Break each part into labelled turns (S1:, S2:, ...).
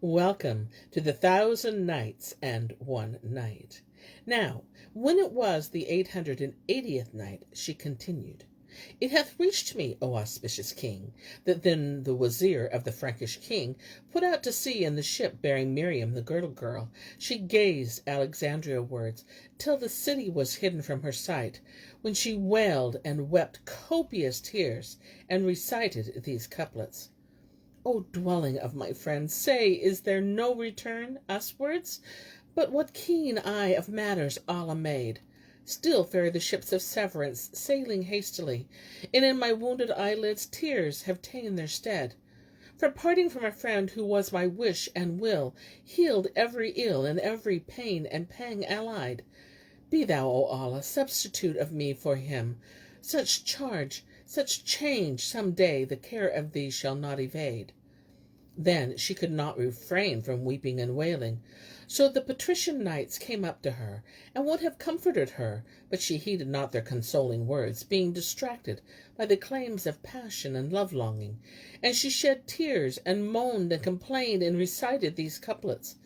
S1: Welcome to the 1000 Nights and 1 Night. Now, when it was the 880th night, she continued, It hath reached me, O auspicious king, that then the wazir of the Frankish king put out to sea in the ship bearing Miriam the Girdle-Girl. She gazed Alexandria wards till the city was hidden from her sight, when she wailed and wept copious tears, and recited these couplets. O dwelling of my friend, say, is there no return uswards? But what keen eye of matters Allah made! Still fare the ships of severance, sailing hastily, and in my wounded eyelids tears have ta'en their stead. For parting from a friend who was my wish and will, healed every ill and every pain and pang allied. Be thou, O Allah, substitute of me for him. Such charge, such change, some day the care of thee shall not evade. Then she could not refrain from weeping and wailing. So the patrician knights came up to her, and would have comforted her, but she heeded not their consoling words, being distracted by the claims of passion and love-longing. And she shed tears, and moaned and complained, and recited these couplets.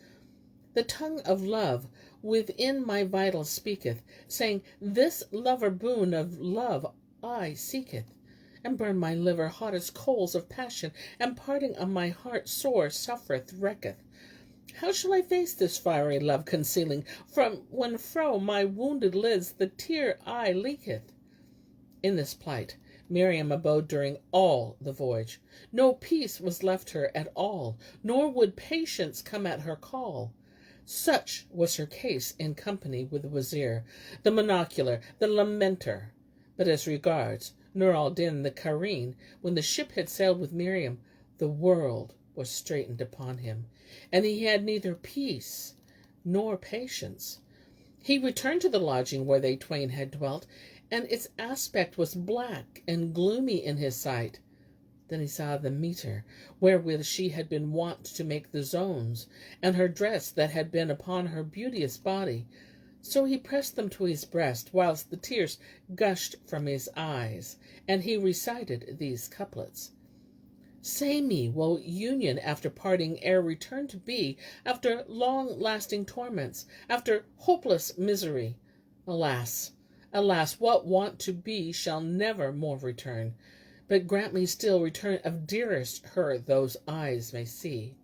S1: The tongue of love within my vitals speaketh, saying, This lover boon of love I seeketh, and burn my liver hot as coals of passion, and parting on my heart sore suffereth, wrecketh. How shall I face this fiery love concealing, from when fro my wounded lids the tear eye leaketh? In this plight Miriam abode during all the voyage. No peace was left her at all, nor would patience come at her call. Such was her case in company with the wazir, the monocular, the lamenter. But as regards Nur al-Din the Kareen, when the ship had sailed with Miriam, the world was straitened upon him, and he had neither peace nor patience. He returned to the lodging where they twain had dwelt, and its aspect was black and gloomy in his sight. Then he saw the meter wherewith she had been wont to make the zones, and her dress that had been upon her beauteous body. So he pressed them to his breast, whilst the tears gushed from his eyes, and he recited these couplets. Say me, will union after parting e'er return to be, after long-lasting torments, after hopeless misery? Alas, alas, what want to be shall never more return, but grant me still return of dearest her those eyes may see.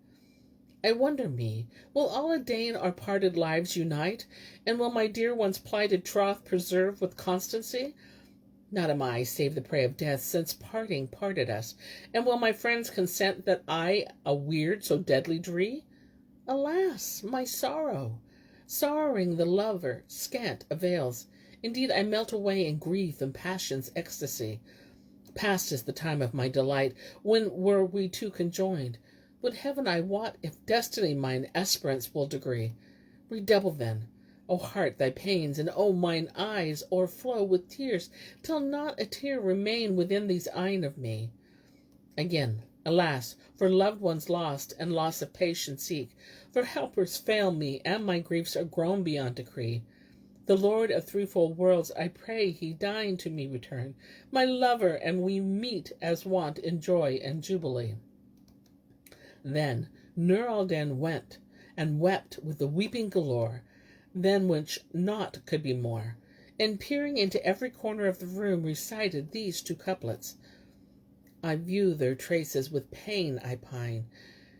S1: I wonder me, will Allah deign our parted lives unite, and will my dear one's plighted troth preserve with constancy? Not am I, save the prey of death, since parting parted us, and will my friends consent that I a weird so deadly dree? Alas, my sorrow! Sorrowing the lover scant avails. Indeed, I melt away in grief and passion's ecstasy. Past is the time of my delight, when were we two conjoined. Would heaven I wot if destiny mine esperance will degree. Redouble then, O heart, thy pains, and O mine eyes o'erflow with tears, till not a tear remain within these eyne of me. Again, alas, for loved ones lost, and loss of patience seek, for helpers fail me, and my griefs are grown beyond decree. The Lord of threefold worlds, I pray he deign to me return, my lover, and we meet as wont in joy and jubilee. Then Nur al-Din went, and wept with the weeping galore, than which naught could be more, and peering into every corner of the room recited these two couplets. I view their traces with pain I pine,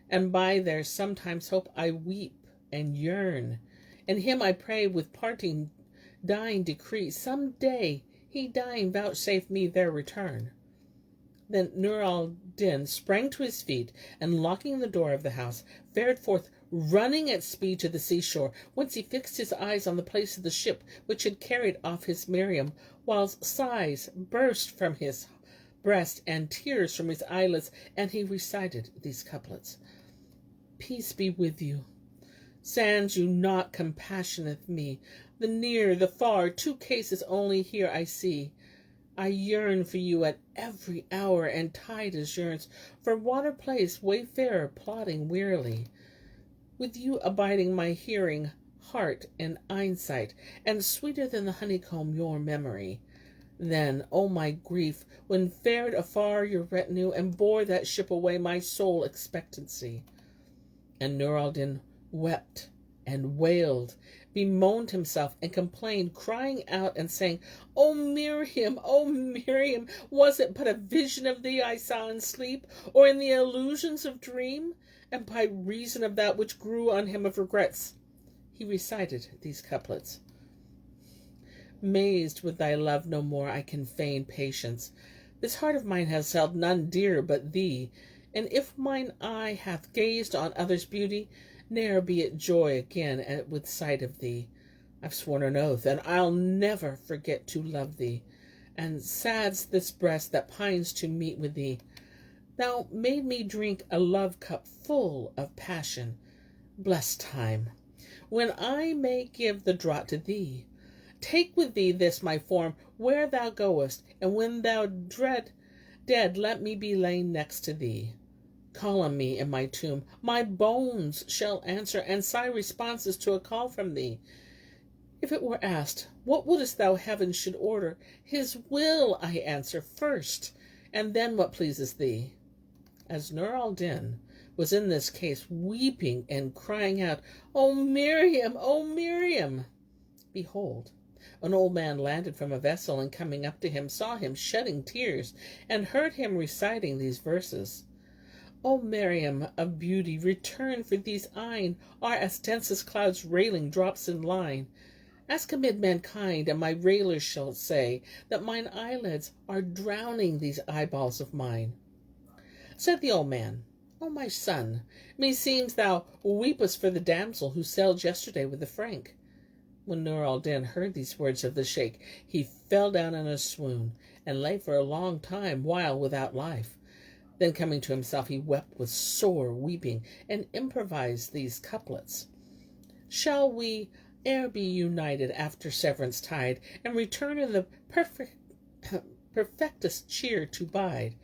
S1: and by their sometimes hope I weep and yearn, and him I pray with parting dying decree, some day he dying vouchsafe me their return. Then Nur al-Din sprang to his feet, and locking the door of the house, fared forth, running at speed to the seashore, whence he fixed his eyes on the place of the ship which had carried off his Miriam, whilst sighs burst from his breast and tears from his eyelids, and he recited these couplets. Peace be with you. Sans you not compassioneth me. The near, the far, two cases only here I see. I yearn for you at every hour, and Titus yearns for water place, wayfarer plodding wearily. With you abiding my hearing, heart, and eyesight, and sweeter than the honeycomb your memory. Then, O my grief, when fared afar your retinue, and bore that ship away my sole expectancy. And Nur al-Din wept and wailed, bemoaned himself, and complained, crying out and saying, O Miriam, was it but a vision of thee I saw in sleep, or in the illusions of dream? And by reason of that which grew on him of regrets, he recited these couplets. Mazed with thy love no more I can feign patience. This heart of mine has held none dear but thee, and if mine eye hath gazed on others' beauty, ne'er be it joy again with sight of thee. I've sworn an oath, and I'll never forget to love thee, and sad's this breast that pines to meet with thee. Thou made me drink a love cup full of passion. Blessed time, when I may give the draught to thee. Take with thee this my form where thou goest, and when thou dead, let me be lain next to thee. Call on me in my tomb, my bones shall answer, and sigh responses to a call from thee. If it were asked, what wouldest thou heaven should order? His will I answer first, and then what pleases thee. As Nur al-Din was in this case weeping and crying out, O Miriam! Behold, an old man landed from a vessel, and coming up to him saw him shedding tears, and heard him reciting these verses. O Miriam of beauty, return, for these eyne are as dense as clouds railing drops in line. Ask amid mankind, and my railers shall say that mine eyelids are drowning these eyeballs of mine. Said the old man, O my son, meseems thou weepest for the damsel who sailed yesterday with the Frank. When Nur al-Din heard these words of the sheikh, he fell down in a swoon, and lay for a long time while without life. Then coming to himself, he wept with sore weeping, and improvised these couplets. Shall we e'er be united after severance tide, and return in the perfectest cheer to bide?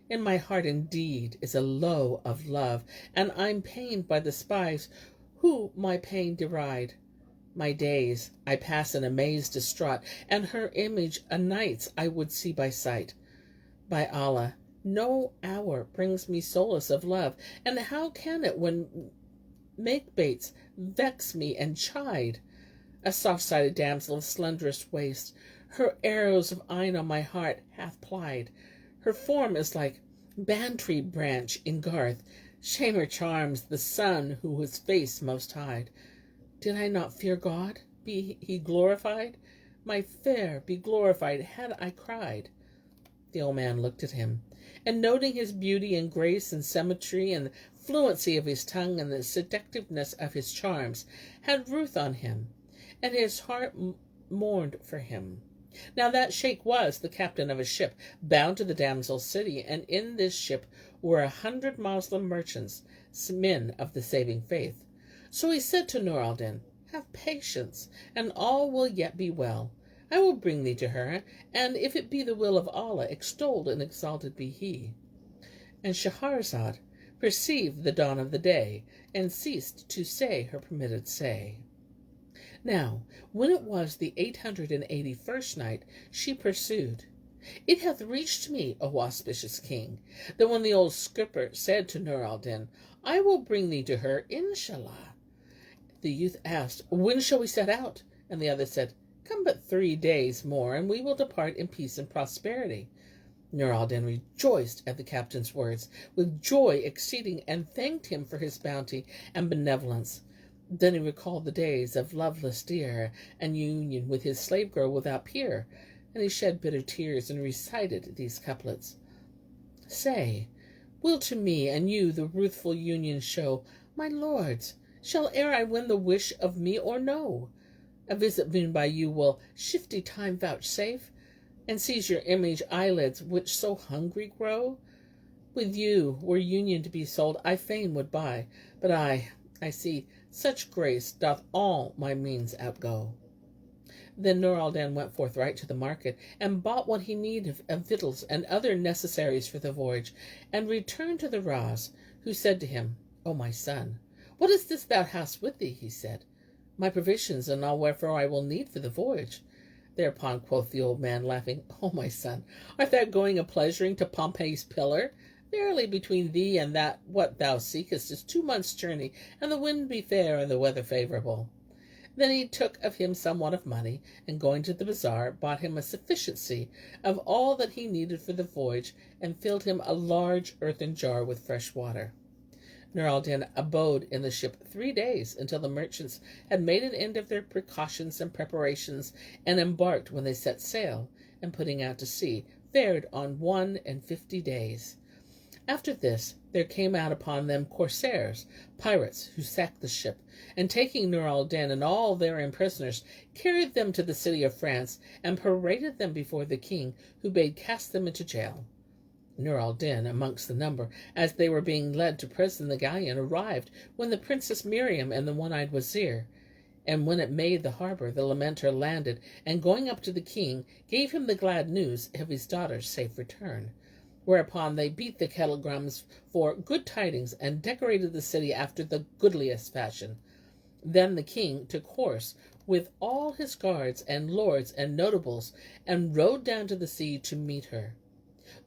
S1: In my heart indeed is a lowe of love, and I'm pained by the spies who my pain deride. My days I pass in amaze distraught, and her image a night's I would see by sight. By Allah, no hour brings me solace of love, and how can it when make-baits vex me and chide? A soft-sided damsel of slenderest waist, her arrows of eyne on my heart hath plied. Her form is like bantry branch in garth. Shame her charms the sun who his face most hide. Did I not fear God? Be he glorified? My fair be glorified had I cried. The old man looked at him, and noting his beauty and grace and symmetry, and the fluency of his tongue, and the seductiveness of his charms, had ruth on him, and his heart mourned for him. Now that sheikh was the captain of a ship bound to the damsel's city, and in this ship were 100 Moslem merchants, men of the saving faith. So he said to Nur al-Din, Have patience, and all will yet be well. I will bring thee to her, and if it be the will of Allah, extolled and exalted be He. And Shahrazad perceived the dawn of the day, and ceased to say her permitted say. Now, when it was the 881st night, she pursued, It hath reached me, O auspicious king, that when the old skipper said to Nur al-Din, I will bring thee to her, inshallah. The youth asked, When shall we set out? And the other said, Come but 3 days more, and we will depart in peace and prosperity. Nur al-Din rejoiced at the captain's words with joy exceeding, and thanked him for his bounty and benevolence. Then he recalled the days of loveless dear, and union with his slave girl without peer, and he shed bitter tears, and recited these couplets. Say, will to me and you the ruthful union show, my lords, shall e'er I win the wish of me or no? A visit boon by you will shifty time vouchsafe, and seize your image eyelids which so hungry grow? With you, were union to be sold, I fain would buy, but I see, such grace doth all my means outgo. Then Nur al-Din went forthright to the market, and bought what he needed of victuals and other necessaries for the voyage, and returned to the Raz, who said to him, O my son, what is this thou hast with thee? He said, My provisions, and all wherefore I will need for the voyage. Thereupon quoth the old man, laughing, O my son, art thou going a pleasuring to Pompey's pillar? Verily between thee and that what thou seekest is 2 months' journey, and the wind be fair and the weather favourable. Then he took of him somewhat of money, and going to the bazaar, bought him a sufficiency of all that he needed for the voyage, and filled him a large earthen jar with fresh water. Nur al-Din abode in the ship 3 days, until the merchants had made an end of their precautions and preparations, and embarked when they set sail, and putting out to sea, fared on 51 days. After this there came out upon them corsairs, pirates, who sacked the ship, and taking Nur al-Din and all therein prisoners, carried them to the city of France, and paraded them before the king, who bade cast them into jail. Nur al-Din amongst the number, as they were being led to prison, the galleon arrived when the Princess Miriam and the one-eyed wazir. And when it made the harbour, the lamenter landed, and going up to the king, gave him the glad news of his daughter's safe return. Whereupon they beat the kettle drums for good tidings, and decorated the city after the goodliest fashion. Then the king took horse with all his guards and lords and notables, and rode down to the sea to meet her.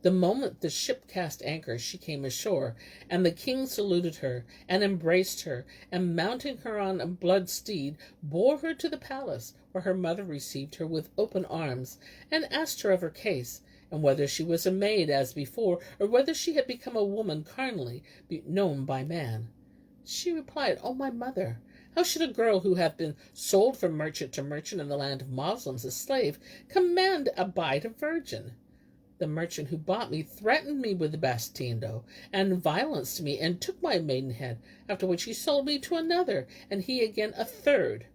S1: The moment the ship cast anchor, she came ashore, and the king saluted her, and embraced her, and mounting her on a blood steed, bore her to the palace, where her mother received her with open arms, and asked her of her case, and whether she was a maid as before, or whether she had become a woman carnally, known by man. She replied, O my mother, how should a girl who hath been sold from merchant to merchant in the land of Moslems, a slave, command abide a virgin? The merchant who bought me threatened me with the bastindo, and violenced me, and took my maidenhead, after which he sold me to another, and he again a third.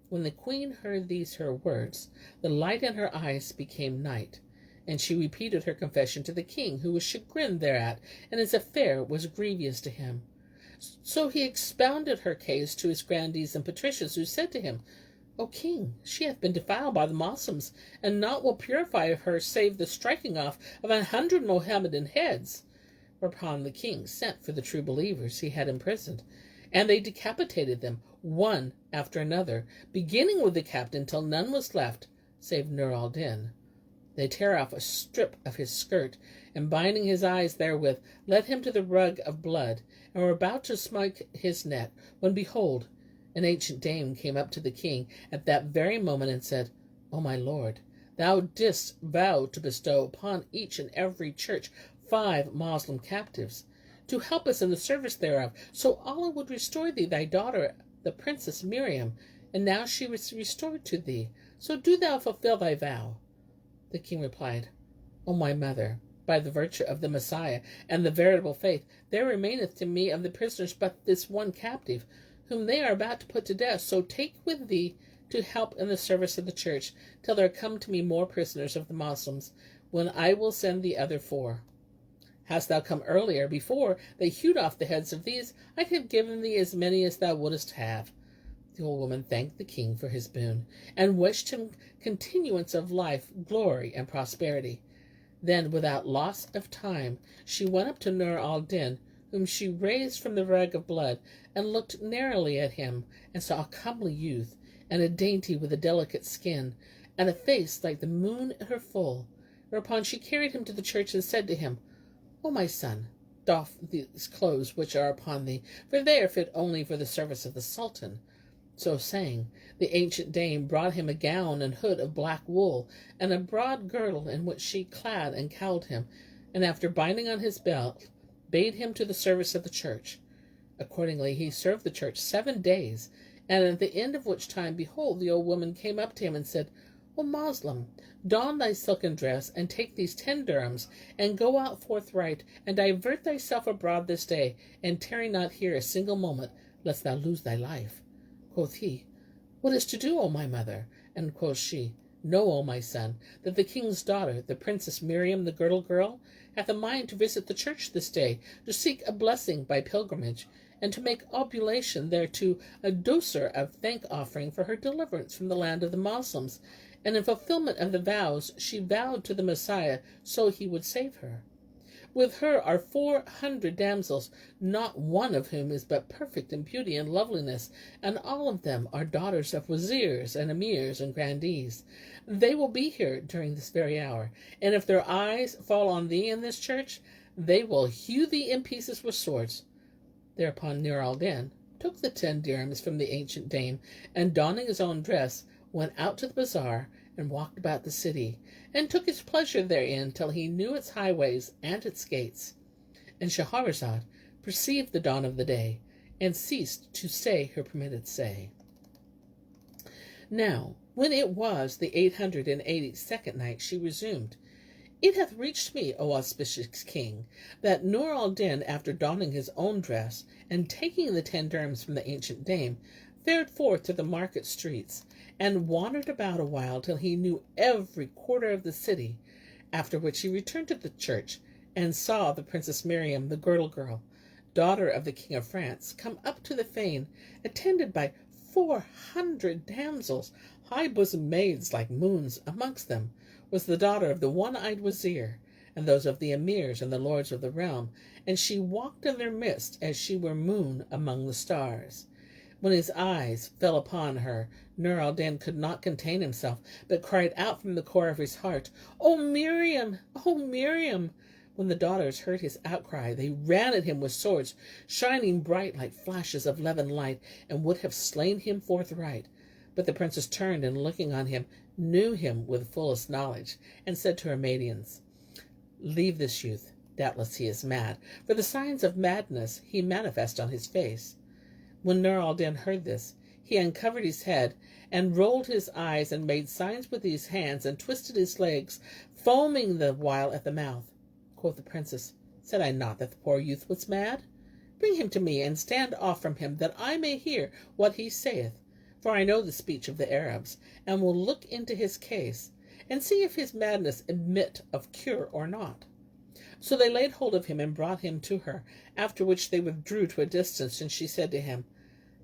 S1: When the queen heard these her words, the light in her eyes became night, and she repeated her confession to the king, who was chagrined thereat, and his affair was grievous to him. So he expounded her case to his grandees and patricians, who said to him, O king, she hath been defiled by the Moslems, and naught will purify her save the striking off of 100 Mohammedan heads. Whereupon the king sent for the true believers he had imprisoned, and they decapitated them, one after another, beginning with the captain, till none was left save Nur al-Din. They tear off a strip of his skirt, and binding his eyes therewith, led him to the rug of blood, and were about to smite his neck, when behold, an ancient dame came up to the king at that very moment, and said, O my lord, thou didst vow to bestow upon each and every church 5 Moslem captives, to help us in the service thereof. So Allah would restore thee thy daughter, the Princess Miriam, and now she was restored to thee. So do thou fulfill thy vow. The king replied, O my mother, by the virtue of the Messiah and the veritable faith, there remaineth to me of the prisoners but this one captive, whom they are about to put to death. So take with thee to help in the service of the church, till there come to me more prisoners of the Moslems, when I will send the other 4. Hadst thou come earlier, before they hewed off the heads of these, I could have given thee as many as thou wouldest have. The old woman thanked the king for his boon, and wished him continuance of life, glory, and prosperity. Then, without loss of time, she went up to Nur al-Din, whom she raised from the rug of blood, and looked narrowly at him, and saw a comely youth, and a dainty with a delicate skin, and a face like the moon at her full. Whereupon she carried him to the church, and said to him, O my son, doff these clothes which are upon thee, for they are fit only for the service of the Sultan. So saying, the ancient dame brought him a gown and hood of black wool, and a broad girdle, in which she clad and cowled him, and after binding on his belt, bade him to the service of the church. Accordingly he served the church 7 days, and at the end of which time, behold, the old woman came up to him and said, O Moslem, don thy silken dress, and take these 10 dirhams, and go out forthright, and divert thyself abroad this day, and tarry not here a single moment, lest thou lose thy life. Quoth he, What is to do, O my mother? And quoth she, Know, O my son, that the king's daughter, the Princess Miriam the Girdle-Girl, hath a mind to visit the church this day, to seek a blessing by pilgrimage, and to make oblation thereto, a doser of thank-offering for her deliverance from the land of the Moslems, and in fulfillment of the vows she vowed to the Messiah, so he would save her. With her are 400 damsels, not one of whom is but perfect in beauty and loveliness, and all of them are daughters of wazirs and emirs and grandees. They will be here during this very hour, and if their eyes fall on thee in this church, they will hew thee in pieces with swords. Thereupon Nur al-Din took the 10 dirhams from the ancient dame, and donning his own dress, went out to the bazaar, and walked about the city, and took his pleasure therein till he knew its highways and its gates. And Shahrazad perceived the dawn of the day, and ceased to say her permitted say. Now, when it was the 882nd night, she resumed, It hath reached me, O auspicious king, that Nur al-Din, after donning his own dress, and taking the 10 dirhams from the ancient dame, fared forth to the market streets, and wandered about a while till he knew every quarter of the city, after which he returned to the church, and saw the Princess Miriam the Girdle-Girl, daughter of the King of France, come up to the fane, attended by 400 damsels, high-bosomed maids like moons. Amongst them was the daughter of the one-eyed wazir, and those of the emirs and the lords of the realm, and she walked in their midst as she were moon among the stars. When his eyes fell upon her, Nur al-Din could not contain himself, but cried out from the core of his heart, O Miriam! O Miriam! When the daughters heard his outcry, they ran at him with swords, shining bright like flashes of levin light, and would have slain him forthright. But the princess turned, and looking on him, knew him with fullest knowledge, and said to her maidens, Leave this youth, doubtless he is mad, for the signs of madness he manifests on his face. When Nur al-Din heard this, he uncovered his head, and rolled his eyes, and made signs with his hands, and twisted his legs, foaming the while at the mouth. Quoth the princess, Said I not that the poor youth was mad? Bring him to me, and stand off from him, that I may hear what he saith. For I know the speech of the Arabs, and will look into his case, and see if his madness admit of cure or not. So they laid hold of him, and brought him to her, after which they withdrew to a distance, and she said to him,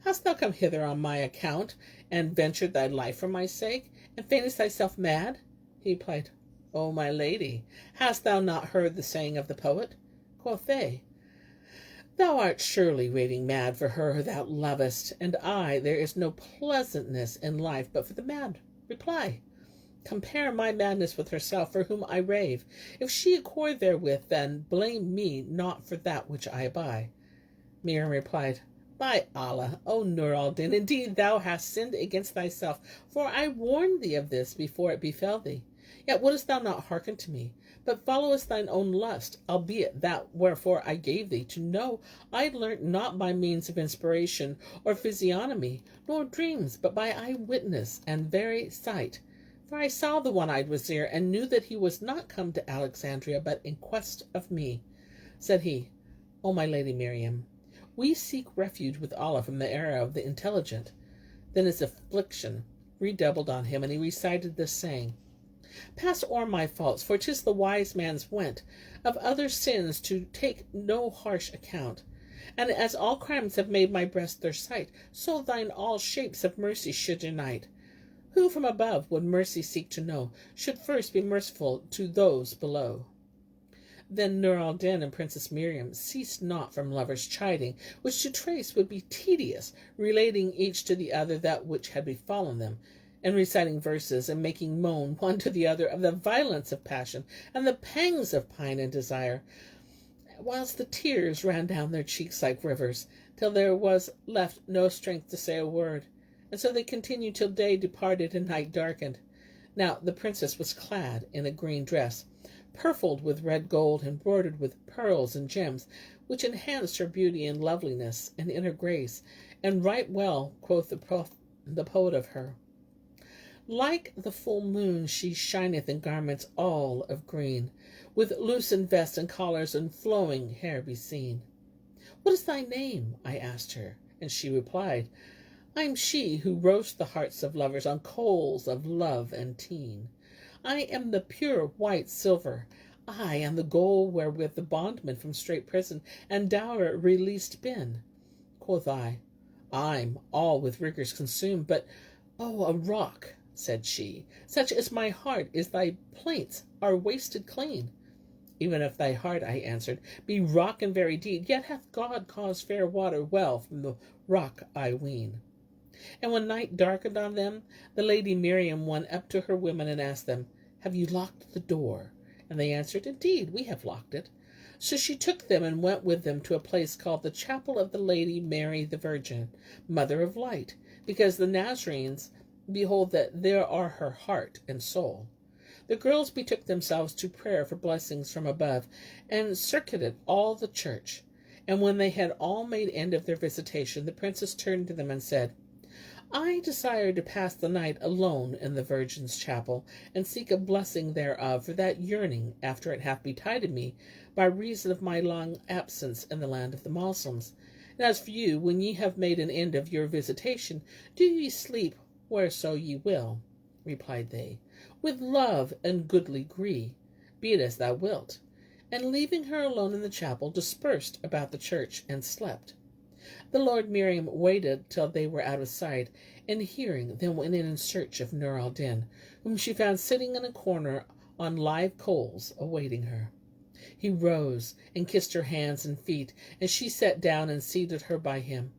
S1: Hast thou come hither on my account, and ventured thy life for my sake, and feignest thyself mad? He replied, O my lady, hast thou not heard the saying of the poet? Quoth they, Thou art surely raving mad for her thou lovest, and there is no pleasantness in life but for the mad. Reply, Compare my madness with herself, for whom I rave. If she accord therewith, then blame me not for that which I buy. Miriam replied, By Allah, O Nur al-Din, indeed thou hast sinned against thyself, for I warned thee of this before it befell thee. Yet wouldest thou not hearken to me, but followest thine own lust, albeit that wherefore I gave thee to know I learnt not by means of inspiration or physiognomy, nor dreams, but by eye-witness and very sight. For I saw the one-eyed wazir, and knew that he was not come to Alexandria, but in quest of me. Said he, O my lady Miriam, we seek refuge with Allah from the error of the intelligent. Then his affliction redoubled on him, and he recited this saying, Pass o'er my faults, for 'tis the wise man's wont of other sins to take no harsh account. And as all crimes have made my breast their sight, so thine all shapes of mercy should unite. Who from above would mercy seek to know, should first be merciful to those below. Then Nur al-Din and Princess Miriam ceased not from lovers' chiding, which to trace would be tedious, relating each to the other that which had befallen them, and reciting verses, and making moan one to the other of the violence of passion, and the pangs of pine and desire, whilst the tears ran down their cheeks like rivers, till there was left no strength to say a word. And so they continued till day departed and night darkened. Now the princess was clad in a green dress, purfled with red gold, embroidered with pearls and gems, which enhanced her beauty and loveliness and inner grace. And right well quoth the poet of her, Like the full moon she shineth in garments all of green, with loosened vest and collars and flowing hair be seen. What is thy name? I asked her, and she replied, I am she who roasts the hearts of lovers on coals of love and teen. I am the pure white silver, I am the gold wherewith the bondman from strait prison and dour released been. Quoth I, I'm all with rigours consumed, but, oh, a rock, said she, such as my heart is thy plaints are wasted clean. Even if thy heart, I answered, be rock in very deed, yet hath God caused fair water well from the rock, I ween. And when night darkened on them, the lady Miriam went up to her women and asked them, Have you locked the door? And they answered, Indeed, we have locked it. So she took them and went with them to a place called the Chapel of the Lady Mary the Virgin, Mother of Light, because the Nazarenes behold that there are her heart and soul. The girls betook themselves to prayer for blessings from above, and circuited all the church. And when they had all made end of their visitation, the princess turned to them and said, I desire to pass the night alone in the Virgin's chapel, and seek a blessing thereof for that yearning after it hath betided me, by reason of my long absence in the land of the Moslems. And as for you, when ye have made an end of your visitation, do ye sleep whereso ye will, replied they, with love and goodly gree, be it as thou wilt. And leaving her alone in the chapel, dispersed about the church, and slept. The Lord Miriam waited till they were out of sight, and hearing, then went in search of Nur al-Din, whom she found sitting in a corner on live coals, awaiting her. He rose and kissed her hands and feet, and she sat down and seated her by him.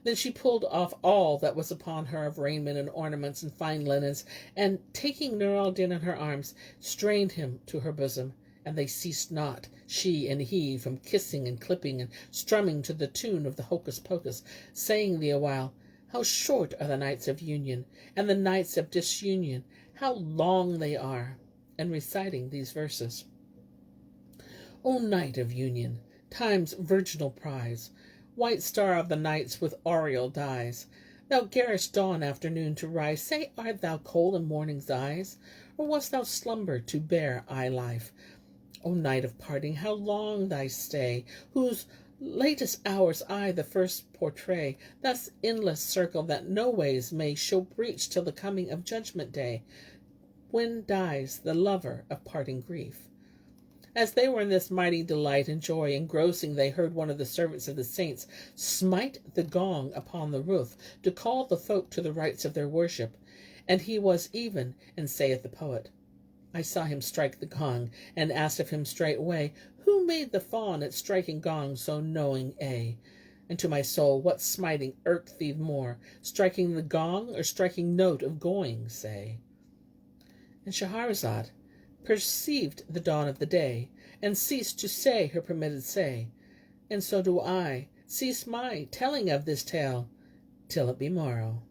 S1: Then she pulled off all that was upon her of raiment and ornaments and fine linens, and taking Nur al-Din in her arms, strained him to her bosom. And they ceased not, she and he, from kissing and clipping and strumming to the tune of the hocus pocus, saying the while, How short are the nights of union, and the nights of disunion, how long they are, and reciting these verses. O night of union, time's virginal prize, white star of the nights with aureole dyes, thou garest dawn afternoon to rise, say, art thou cold in morning's eyes, or wast thou slumber to bear eye life? O night of parting, how long thy stay, whose latest hours I the first portray, thus endless circle that no ways may show breach till the coming of judgment day, when dies the lover of parting grief. As they were in this mighty delight and joy engrossing, they heard one of the servants of the saints smite the gong upon the roof, to call the folk to the rites of their worship. And he was even, and saith the poet, I saw him strike the gong, and asked of him straightway, Who made the fawn at striking gong so knowing a? And to my soul, what smiting irked thee more, striking the gong, or striking note of going, say? And Shahrazad perceived the dawn of the day, and ceased to say her permitted say. And so do I cease my telling of this tale, till it be morrow.